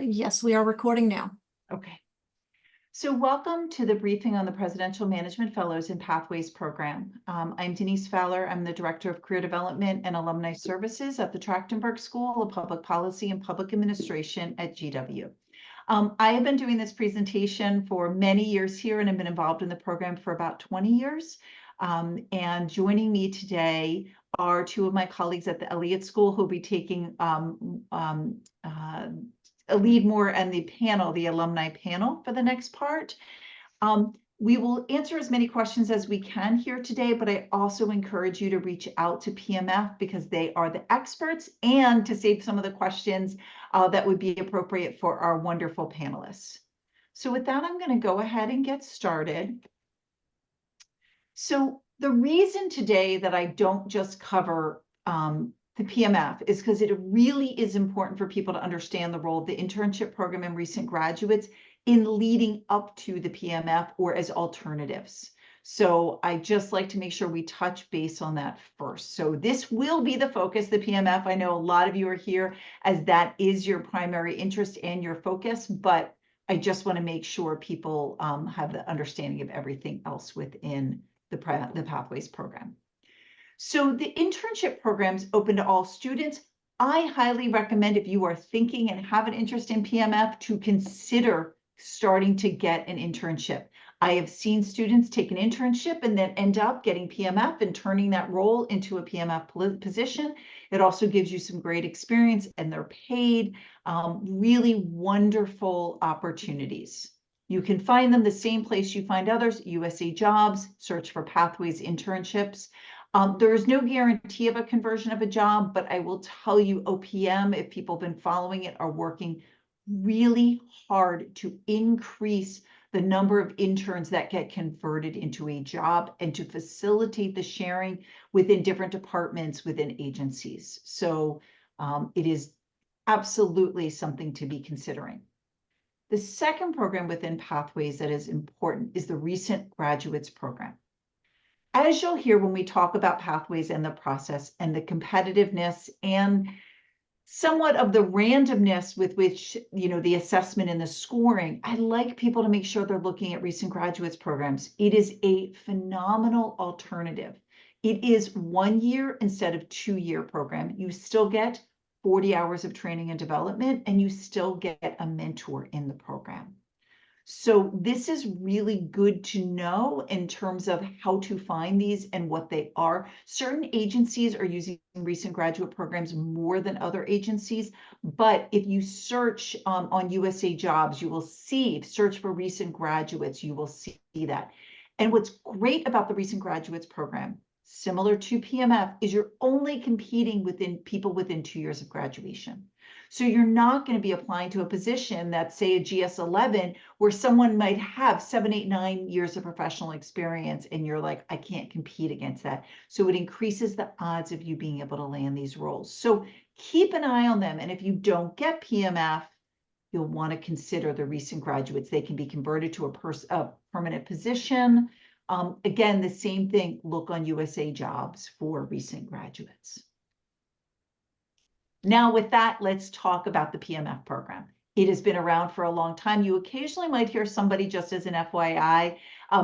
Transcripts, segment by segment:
Yes, we are recording now. Okay. So welcome to the briefing on the Presidential Management Fellows in Pathways program. I'm Denise Fowler. I'm the Director of Career Development and Alumni Services at the Trachtenberg School of Public Policy and Public Administration at GW. I have been doing this presentation for many years here and have been involved in the program for about 20 years. And joining me today are two of my colleagues at the Elliott School who will be taking a lead more in the panel, the alumni panel for the next part. We will answer as many questions as we can here today, but I also encourage you to reach out to PMF because they are the experts and to save some of the questions that would be appropriate for our wonderful panelists. So with that, I'm going to go ahead and get started. So the reason today that I don't just cover the PMF is because it really is important for people to understand the role of the internship program and recent graduates in leading up to the PMF or as alternatives. So I just like to make sure we touch base on that first. So this will be the focus, the PMF. I know a lot of you are here as that is your primary interest and your focus, but I just want to make sure people have the understanding of everything else within the Pathways program. So the internship program's open to all students. I highly recommend if you are thinking and have an interest in PMF to consider starting to get an internship. I have seen students take an internship and then end up getting PMF and turning that role into a PMF position. It also gives you some great experience and they're paid, really wonderful opportunities. You can find them the same place you find others, USA Jobs, search for Pathways internships. There is no guarantee of a conversion of a job, but I will tell you OPM, if people have been following it, are working really hard to increase the number of interns that get converted into a job and to facilitate the sharing within different departments within agencies. So it is absolutely something to be considering. The second program within Pathways that is important is the Recent Graduates Program. As you'll hear when we talk about Pathways and the process and the competitiveness and somewhat of the randomness with which, the assessment and the scoring, I like people to make sure they're looking at Recent Graduates programs. It is a phenomenal alternative. It is 1 year instead of 2-year program. You still get 40 hours of training and development, and you still get a mentor in the program. So this is really good to know in terms of how to find these and what they are. Certain agencies are using recent graduate programs more than other agencies, but if you search on USA Jobs, you will see, search for recent graduates, you will see that. And what's great about the Recent Graduates Program, similar to PMF, is you're only competing within people within 2 years of graduation. So you're not going to be applying to a position that's, say, a GS11, where someone might have 7, 8, 9 years of professional experience, and you're like, I can't compete against that. So it increases the odds of you being able to land these roles. So keep an eye on them. And if you don't get PMF, you'll want to consider the recent graduates. They can be converted to a permanent position. Again, the same thing, look on USA Jobs for recent graduates. Now with that, let's talk about the PMF program. It has been around for a long time. You occasionally might hear somebody, just as an FYI,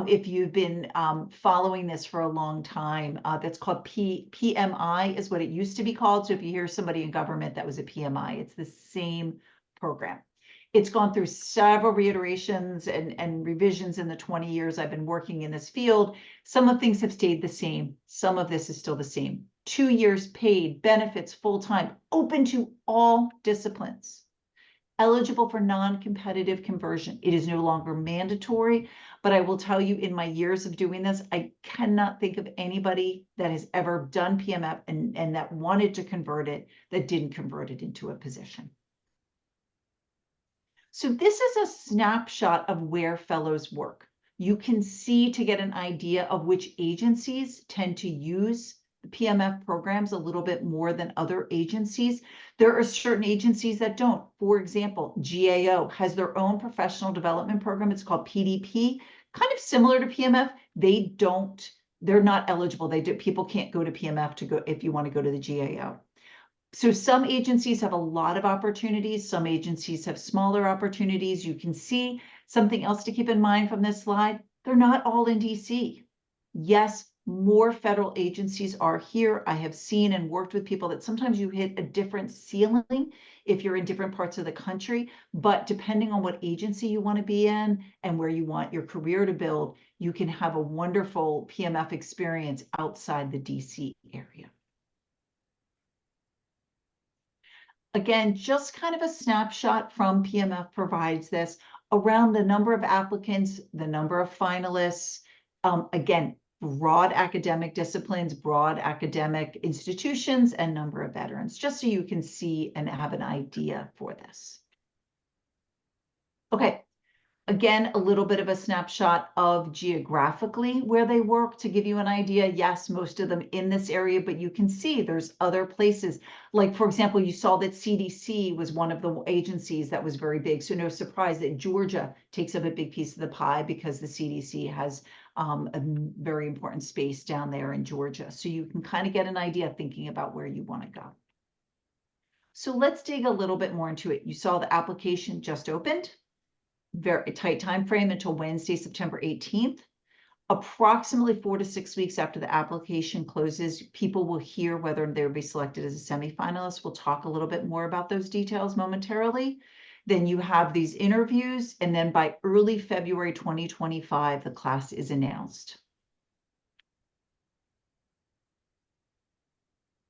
if you've been following this for a long time, that's called PMI is what it used to be called. So if you hear somebody in government that was a PMI, it's the same program. It's gone through several reiterations and revisions in the 20 years I've been working in this field. Some of things have stayed the same. Some of this is still the same. 2 years paid, benefits, full-time, open to all disciplines, eligible for non-competitive conversion. It is no longer mandatory, but I will tell you in my years of doing this, I cannot think of anybody that has ever done PMF and that wanted to convert it that didn't convert it into a position. So this is a snapshot of where fellows work. You can see to get an idea of which agencies tend to use PMF programs a little bit more than other agencies. There are certain agencies that don't. For example, GAO has their own professional development program. It's called PDP, kind of similar to PMF. They're not eligible. People can't go to PMF to go if you want to go to the GAO. So some agencies have a lot of opportunities. Some agencies have smaller opportunities. You can see something else to keep in mind from this slide. They're not all in DC. Yes, more federal agencies are here. I have seen and worked with people that sometimes you hit a different ceiling if you're in different parts of the country, but depending on what agency you want to be in and where you want your career to build, you can have a wonderful PMF experience outside the DC area. Again, just kind of a snapshot from PMF provides this around the number of applicants, the number of finalists, again, broad academic disciplines, broad academic institutions, and number of veterans, just so you can see and have an idea for this. Okay, again, a little bit of a snapshot of geographically where they work to give you an idea. Yes, most of them in this area, but you can see there's other places. Like, for example, you saw that CDC was one of the agencies that was very big. So no surprise that Georgia takes up a big piece of the pie because the CDC has a very important space down there in Georgia. So you can kind of get an idea thinking about where you want to go. So let's dig a little bit more into it. You saw the application just opened. Very tight time frame until Wednesday, September 18th. Approximately 4 to 6 weeks after the application closes, people will hear whether they'll be selected as a semifinalist. We'll talk a little bit more about those details momentarily. Then you have these interviews, and then by early February 2025, the class is announced.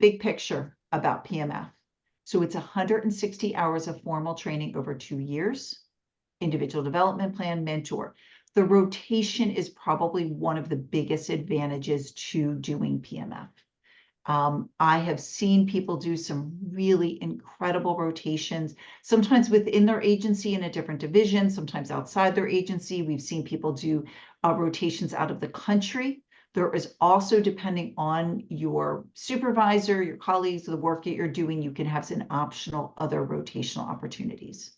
Big picture about PMF. So it's 160 hours of formal training over 2 years. Individual development plan, mentor. The rotation is probably one of the biggest advantages to doing PMF. I have seen people do some really incredible rotations, sometimes within their agency in a different division, sometimes outside their agency. We've seen people do rotations out of the country. There is also, depending on your supervisor, your colleagues, the work that you're doing, you can have some optional other rotational opportunities.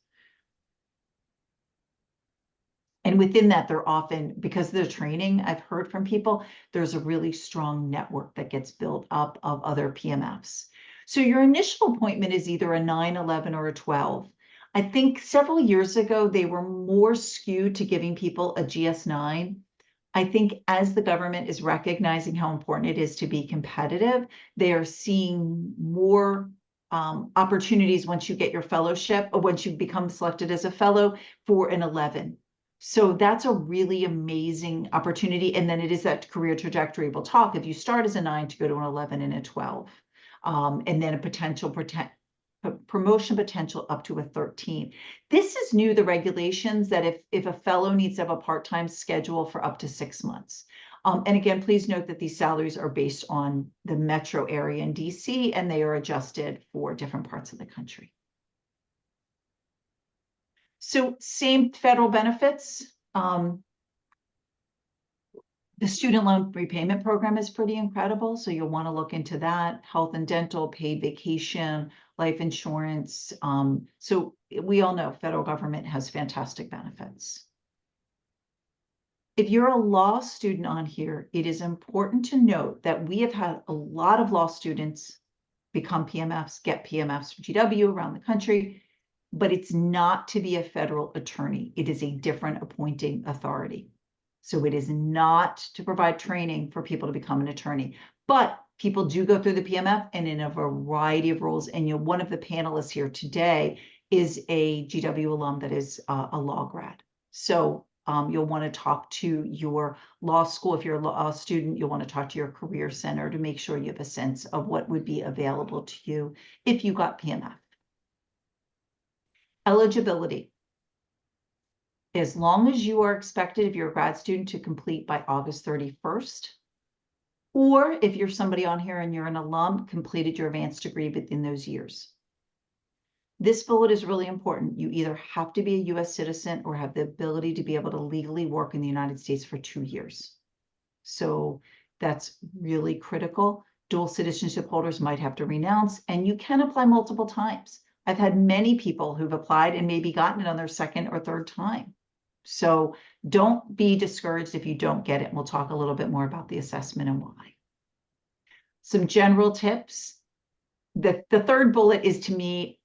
And within that, they're often, because of the training, I've heard from people, there's a really strong network that gets built up of other PMFs. So your initial appointment is either a 9, 11, or a 12. I think several years ago, they were more skewed to giving people a GS9. I think as the government is recognizing how important it is to be competitive, they are seeing more opportunities once you get your fellowship, or once you become selected as a fellow, for an 11. So that's a really amazing opportunity. And then it is that career trajectory we'll talk. If you start as a 9 to go to an 11 and a 12, and then a potential promotion potential up to a 13. This is new, the regulations, that if a fellow needs to have a part-time schedule for up to 6 months. And again, please note that these salaries are based on the metro area in DC, and they are adjusted for different parts of the country. So same federal benefits. The student loan repayment program is pretty incredible. So you'll want to look into that. Health and dental, paid vacation, life insurance. So we all know federal government has fantastic benefits. If you're a law student on here, it is important to note that we have had a lot of law students become PMFs, get PMFs from GW around the country. But it's not to be a federal attorney. It is a different appointing authority. So it is not to provide training for people to become an attorney, but people do go through the PMF and in a variety of roles. And one of the panelists here today is a GW alum that is a law grad. So you'll want to talk to your law school. If you're a law student, you'll want to talk to your career center to make sure you have a sense of what would be available to you if you got PMF. Eligibility. As long as you are expected, if you're a grad student, to complete by August 31st, or if you're somebody on here and you're an alum, completed your advanced degree within those years. This bullet is really important. You either have to be a US citizen or have the ability to be able to legally work in the United States for 2 years. So that's really critical. Dual citizenship holders might have to renounce, and you can apply multiple times. I've had many people who've applied and maybe gotten it on their second or third time. So don't be discouraged if you don't get it. We'll talk a little bit more about the assessment and why. Some general tips. The third bullet is, to me,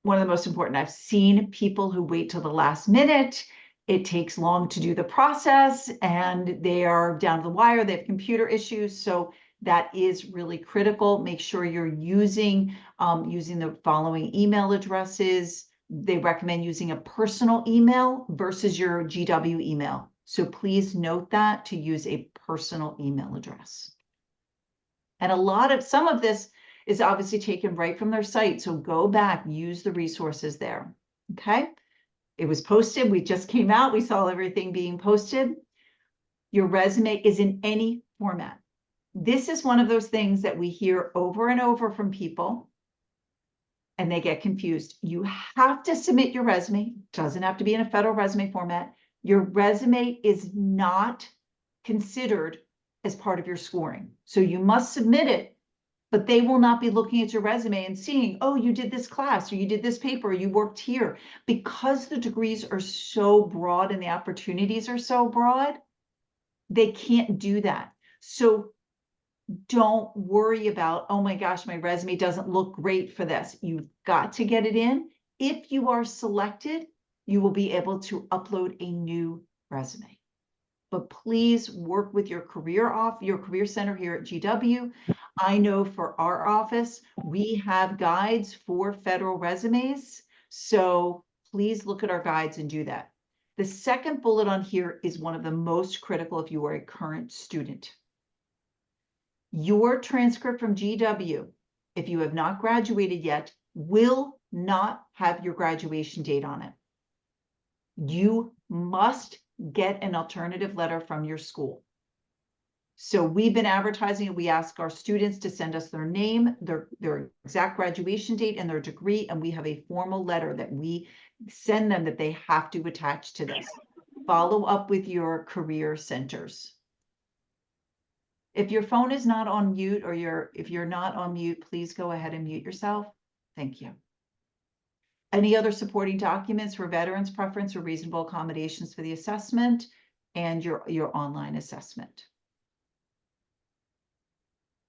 one of the most important. I've seen people who wait till the last minute. It takes long to do the process and they are down to the wire. They have computer issues. So that is really critical. Make sure you're using the following email addresses. They recommend using a personal email versus your GW email. So please note that, to use a personal email address. And some of this is obviously taken right from their site. So go back, use the resources there. Okay. It was posted. We just came out. We saw everything being posted. Your resume is in any format. This is one of those things that we hear over and over from people, and they get confused. You have to submit your resume. It doesn't have to be in a federal resume format. Your resume is not considered as part of your scoring. So you must submit it, but they will not be looking at your resume and seeing, oh, you did this class, or you did this paper, or you worked here. Because the degrees are so broad and the opportunities are so broad, they can't do that. So don't worry about, oh my gosh, my resume doesn't look great for this. You've got to get it in. If you are selected, you will be able to upload a new resume. But please work with your career center here at GW. I know for our office, we have guides for federal resumes. So please look at our guides and do that. The second bullet on here is one of the most critical if you are a current student. Your transcript from GW, if you have not graduated yet, will not have your graduation date on it. You must get an alternative letter from your school. So we've been advertising and we ask our students to send us their name, their exact graduation date and their degree, and we have a formal letter that we send them that they have to attach to this. Follow up with your career centers. If your phone is not on mute, or if you're not on mute, please go ahead and mute yourself. Thank you. Any other supporting documents for veterans' preference or reasonable accommodations for the assessment and your online assessment.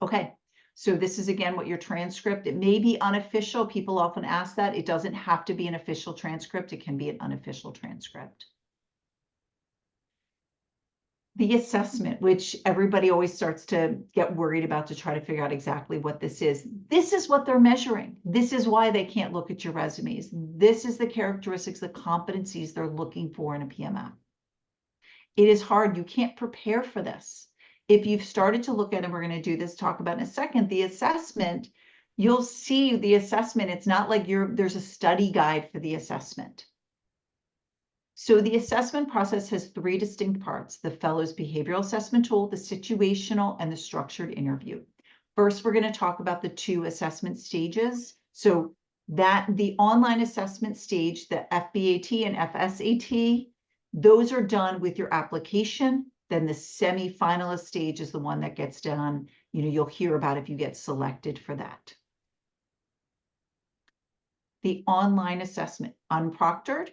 Okay, so this is again what your transcript, it may be unofficial. People often ask that. It doesn't have to be an official transcript. It can be an unofficial transcript. The assessment, which everybody always starts to get worried about to try to figure out exactly what this is. This is what they're measuring. This is why they can't look at your resumes. This is the characteristics, the competencies they're looking for in a PMF. It is hard. You can't prepare for this. If you've started to look at, and we're going to do this, talk about in a second, the assessment, you'll see the assessment. It's not like there's a study guide for the assessment. So the assessment process has three distinct parts: the Fellows Behavioral Assessment Tool, the situational, and the structured interview. First, we're going to talk about the two assessment stages. So the online assessment stage, the FBAT and FSAT, those are done with your application. Then the semi-finalist stage is the one that gets done. You'll hear about if you get selected for that. The online assessment, unproctored.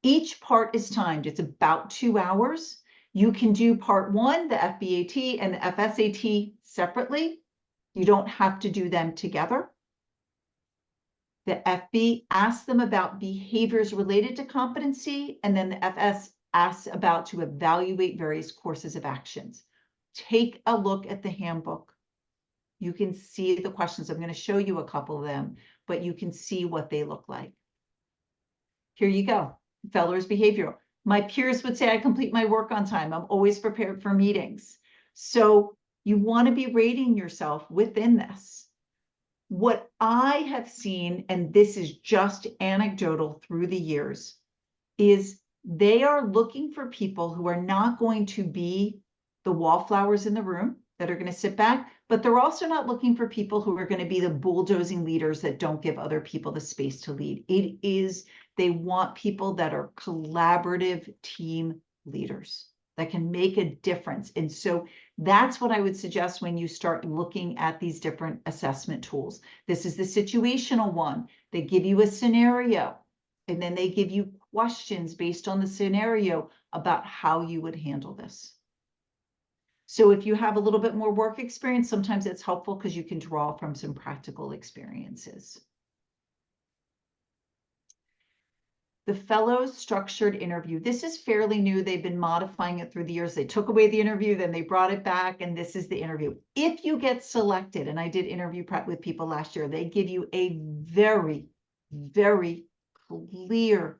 Each part is timed. It's about 2 hours. You can do part one, the FBAT and the FSAT, separately. You don't have to do them together. The FB asks them about behaviors related to competency, and then the FS asks about to evaluate various courses of actions. Take a look at the handbook. You can see the questions. I'm going to show you a couple of them, but you can see what they look like. Here you go. Fellows Behavioral. My peers would say I complete my work on time. I'm always prepared for meetings. So you want to be rating yourself within this. What I have seen, and this is just anecdotal through the years, is they are looking for people who are not going to be the wallflowers in the room that are going to sit back, but they're also not looking for people who are going to be the bulldozing leaders that don't give other people the space to lead. They want people that are collaborative team leaders that can make a difference. And so that's what I would suggest when you start looking at these different assessment tools. This is the situational one. They give you a scenario, and then they give you questions based on the scenario about how you would handle this. So if you have a little bit more work experience, sometimes it's helpful because you can draw from some practical experiences. The fellows structured interview. This is fairly new. They've been modifying it through the years. They took away the interview, then they brought it back, and this is the interview. If you get selected, and I did interview prep with people last year, they give you a very, very clear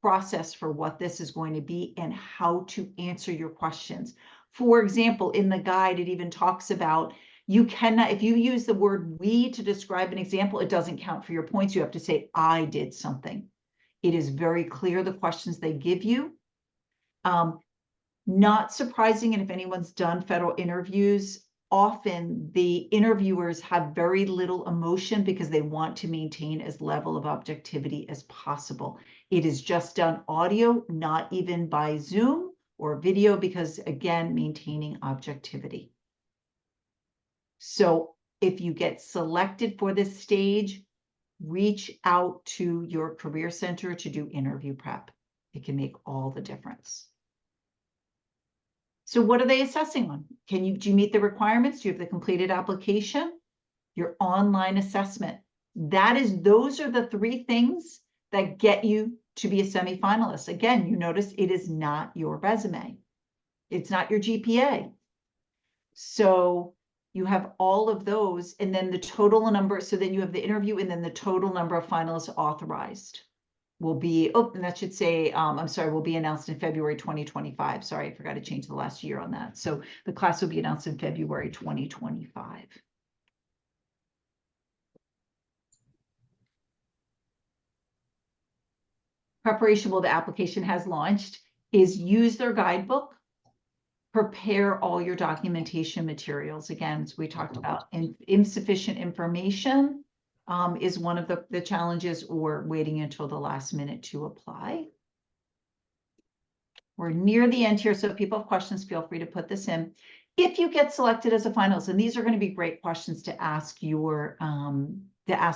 process for what this is going to be and how to answer your questions. For example, in the guide, it even talks about you cannot, if you use the word we to describe an example, it doesn't count for your points. You have to say, I did something. It is very clear, the questions they give you. Not surprising, and if anyone's done federal interviews, often the interviewers have very little emotion because they want to maintain as level of objectivity as possible. It is just done audio, not even by Zoom or video, because again, maintaining objectivity. So if you get selected for this stage, reach out to your career center to do interview prep. It can make all the difference. So what are they assessing on? Do you meet the requirements? Do you have the completed application? Your online assessment. Those are the three things that get you to be a semifinalist. Again, you notice it is not your resume. It's not your GPA. So you have all of those, and then the total number. So then you have the interview, and then the total number of finalists authorized will be, and that should say, I'm sorry, will be announced in February 2025. Sorry, I forgot to change the last year on that. So the class will be announced in February 2025. Preparation, well, the application has launched, is use their guidebook, prepare all your documentation materials. Again, as we talked about, insufficient information is one of the challenges, or waiting until the last minute to apply. We're near the end here, so if people have questions, feel free to put this in. If you get selected as a finalist, and these are going to be great questions to ask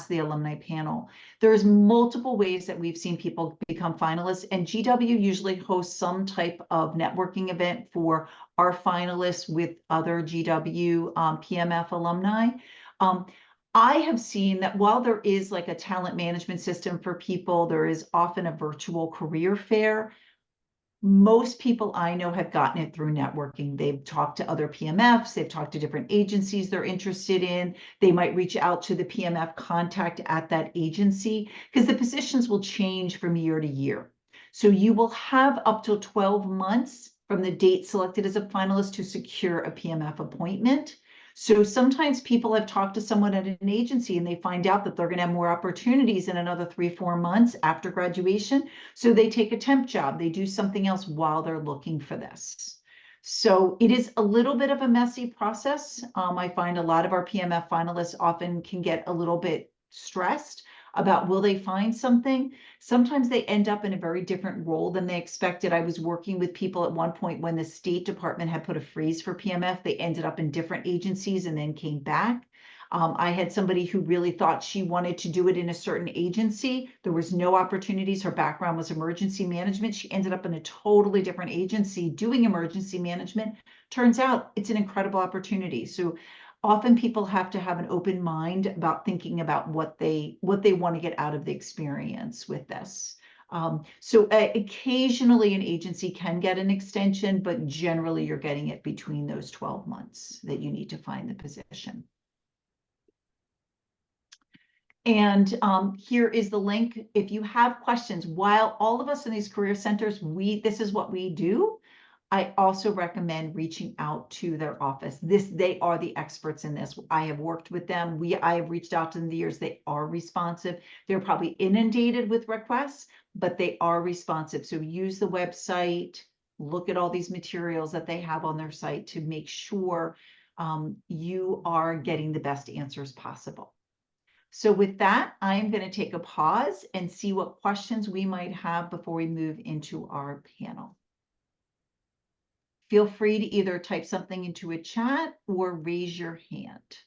the alumni panel. There's multiple ways that we've seen people become finalists, and GW usually hosts some type of networking event for our finalists with other GW PMF alumni. I have seen that while there is like a talent management system for people, there is often a virtual career fair. Most people I know have gotten it through networking. They've talked to other PMFs, they've talked to different agencies they're interested in. They might reach out to the PMF contact at that agency, because the positions will change from year to year. So you will have up to 12 months from the date selected as a finalist to secure a PMF appointment. So sometimes people have talked to someone at an agency and they find out that they're going to have more opportunities in another 3-4 months after graduation. So they take a temp job, they do something else while they're looking for this. So it is a little bit of a messy process. I find a lot of our PMF finalists often can get a little bit stressed about, will they find something? Sometimes they end up in a very different role than they expected. I was working with people at one point when the State Department had put a freeze for PMF. They ended up in different agencies and then came back. I had somebody who really thought she wanted to do it in a certain agency. There was no opportunities. Her background was emergency management. She ended up in a totally different agency doing emergency management. Turns out it's an incredible opportunity. So often people have to have an open mind about thinking about what they want to get out of the experience with this. So occasionally an agency can get an extension, but generally you're getting it between those 12 months that you need to find the position. And here is the link. If you have questions, while all of us in these career centers, this is what we do, I also recommend reaching out to their office. They are the experts in this. I have worked with them. I have reached out to them in the years. They are responsive. They're probably inundated with requests, but they are responsive. So use the website, look at all these materials that they have on their site to make sure you are getting the best answers possible. So with that, I'm going to take a pause and see what questions we might have before we move into our panel. Feel free to either type something into a chat or raise your hand.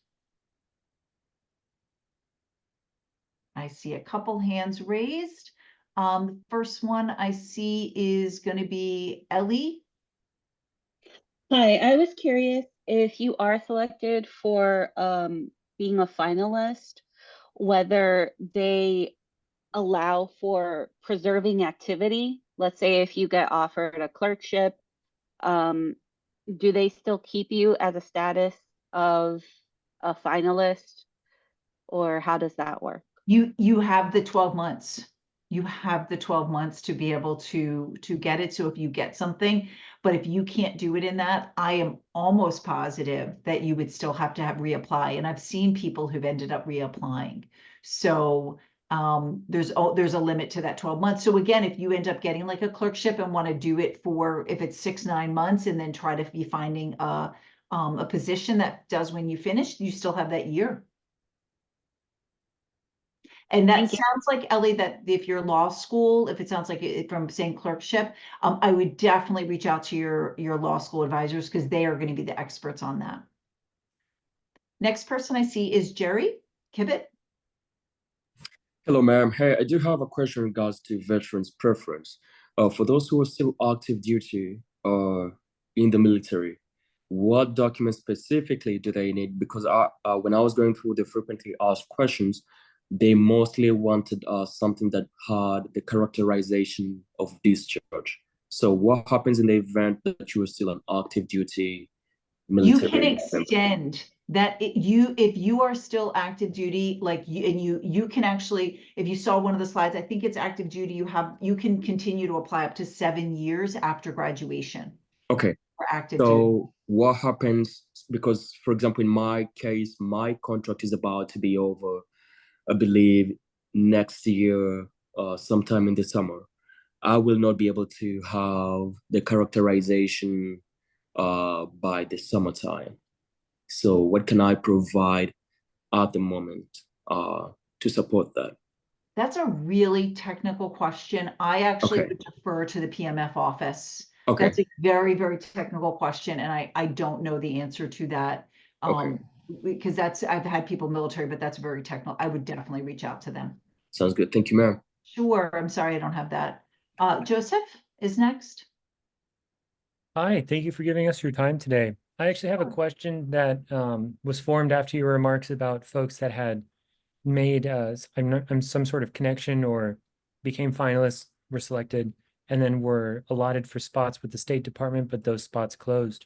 I see a couple hands raised. The first one I see is going to be Ellie. Hi, I was curious if you are selected for being a finalist, whether they allow for preserving activity. Let's say if you get offered a clerkship, um, do they still keep you as a status of a finalist, or how does that work? You have the 12 months. You have the 12 months to be able to get it. So if you get something, but if you can't do it in that, I am almost positive that you would still have to have reapply. And I've seen people who've ended up reapplying. So there's a limit to that 12 months. So again, if you end up getting like a clerkship and want to do it for if it's 6, 9 months and then try to be finding a position that does when you finish, you still have that year. And that Thank you. sounds like, Ellie, that if you're law school, if it sounds like it from saying clerkship, I would definitely reach out to your law school advisors because they are going to be the experts on that. Next person I see is Jerry Kibit. Hello, ma'am. Hey, I do have a question in regards to veterans' preference. For those who are still active duty in the military, what documents specifically do they need? Because when I was going through the frequently asked questions, they mostly wanted something that had the characterization of discharge. So what happens in the event that you are still an active duty You can military member? extend that if you are still active duty, like you can actually, if you saw one of the slides, I think it's active duty, you can continue to apply up to 7 years after graduation Okay. for active duty. So what happens, because for example, in my case, my contract is about to be over, I believe next year, sometime in the summer. I will not be able to have the characterization by the summertime. So what can I provide at the moment to support that? That's a really technical question. I actually Okay. would defer to the PMF office. Okay. That's a very, very technical question, and I don't know the answer to that. Okay. Because I've had people military, but that's very technical. I would definitely reach out to them. Sounds good. Thank you, ma'am. Sure, I'm sorry I don't have that. Joseph is next. Hi, thank you for giving us your time today. I actually have a Sure. question that was formed after your remarks about folks that had made some sort of connection or became finalists, were selected, and then were allotted for spots with the State Department, but those spots closed.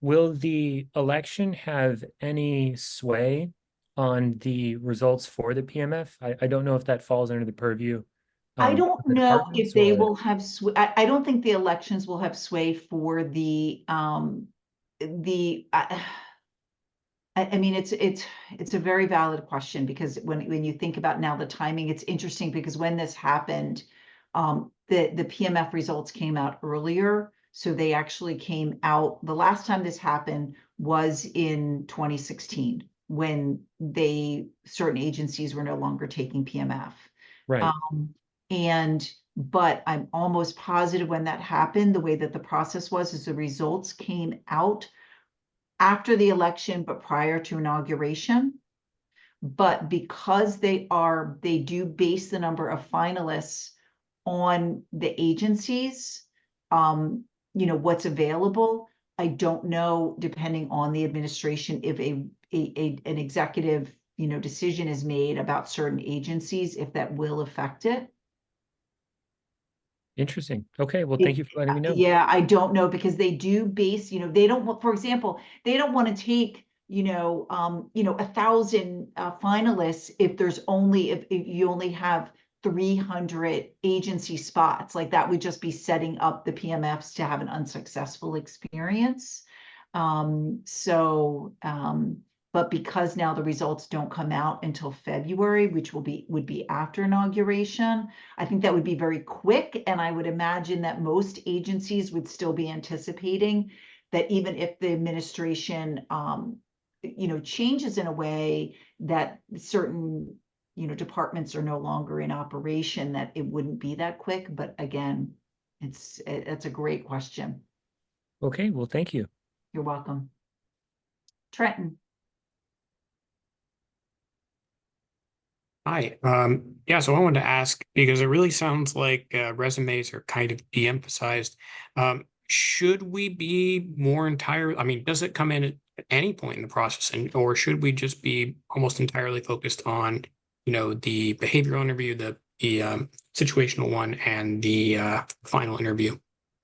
Will the election have any sway on the results for the PMF? I don't know if that falls under the purview I of don't the know if departments they or. will have I don't think the elections will have sway for the I mean, it's a very valid question because when you think about now the timing, it's interesting because when this happened, the PMF results came out earlier. So they actually came out, the last time this happened was in 2016 when certain agencies were no longer taking PMF. Right. But I'm almost positive when that happened, the way that the process was is the results came out after the election, but prior to inauguration. But because they do base the number of finalists on the agencies, what's available. I don't know, depending on the administration, if an executive, decision is made about certain agencies, if that will affect it. Interesting. Okay, well, thank you for letting me know. Yeah, I don't know because they do base, they don't want, for example, they don't want to take, 1,000 finalists if you only have 300 agency spots. Like that would just be setting up the PMFs to have an unsuccessful experience. But because now the results don't come out until February, which would be after inauguration, I think that would be very quick. And I would imagine that most agencies would still be anticipating that even if the administration, changes in a way that certain, departments are no longer in operation, that it wouldn't be that quick. But again, it's a great question. Okay, well, thank you. You're welcome. Trenton. Hi. Yeah, so I wanted to ask because it really sounds like resumes are kind of de-emphasized. should we be more I mean, does it come in at any point in the process, or should we just be almost entirely focused on, the behavioral interview, the situational one, and the final interview?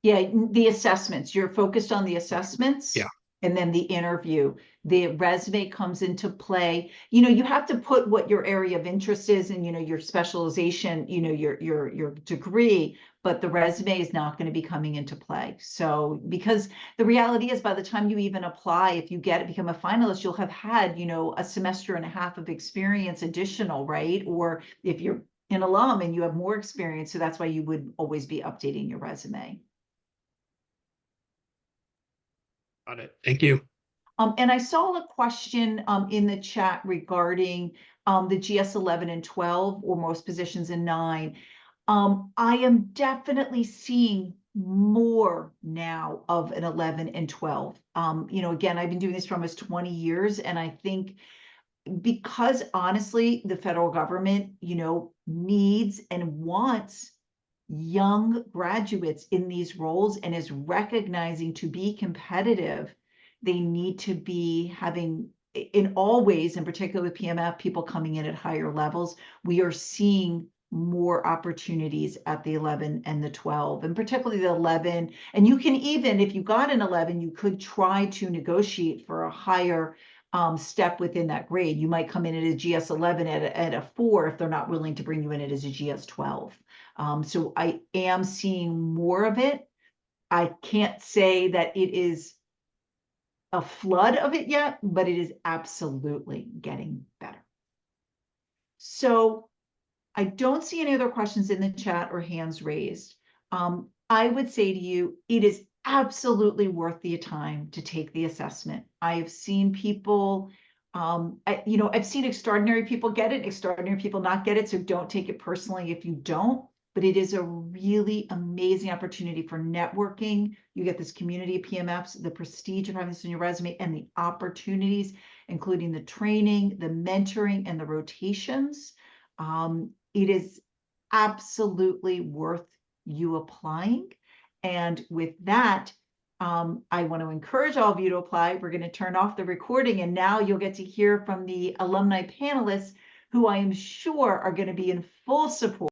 Yeah, the assessments, you're focused on the assessments. Yeah. And then the interview, the resume comes into play. You have to put what your area of interest is and, your specialization, your degree, but the resume is not going to be coming into play. So, because the reality is by the time you even apply, if you become a finalist, you'll have had, a semester and a half of experience additional, right? Or if you're an alum and you have more experience, so that's why you would always be updating your resume. Got it. Thank you. And I saw a question in the chat regarding the GS 11 and 12, or most positions in 9. I am definitely seeing more now of an 11 and 12. Again, I've been doing this for almost 20 years, and I think because honestly, the federal government, needs and wants young graduates in these roles and is recognizing to be competitive, they need to be having, in all ways, in particular with PMF, people coming in at higher levels. We are seeing more opportunities at the 11 and the 12, and particularly the 11. And you can even, if you got an 11, you could try to negotiate for a higher step within that grade. You might come in at a GS 11 at a 4 if they're not willing to bring you in as a GS 12. So I am seeing more of it. I can't say that it is a flood of it yet, but it is absolutely getting better. So I don't see any other questions in the chat or hands raised. I would say to you, it is absolutely worth the time to take the assessment. I have seen people, I've seen extraordinary people get it, extraordinary people not get it. So don't take it personally if you don't, but it is a really amazing opportunity for networking. You get this community of PMFs, the prestige of having this in your resume, and the opportunities, including the training, the mentoring, and the rotations. It is absolutely worth you applying. And with that, I want to encourage all of you to apply. We're going to turn off the recording, and now you'll get to hear from the alumni panelists, who I am sure are going to be in full support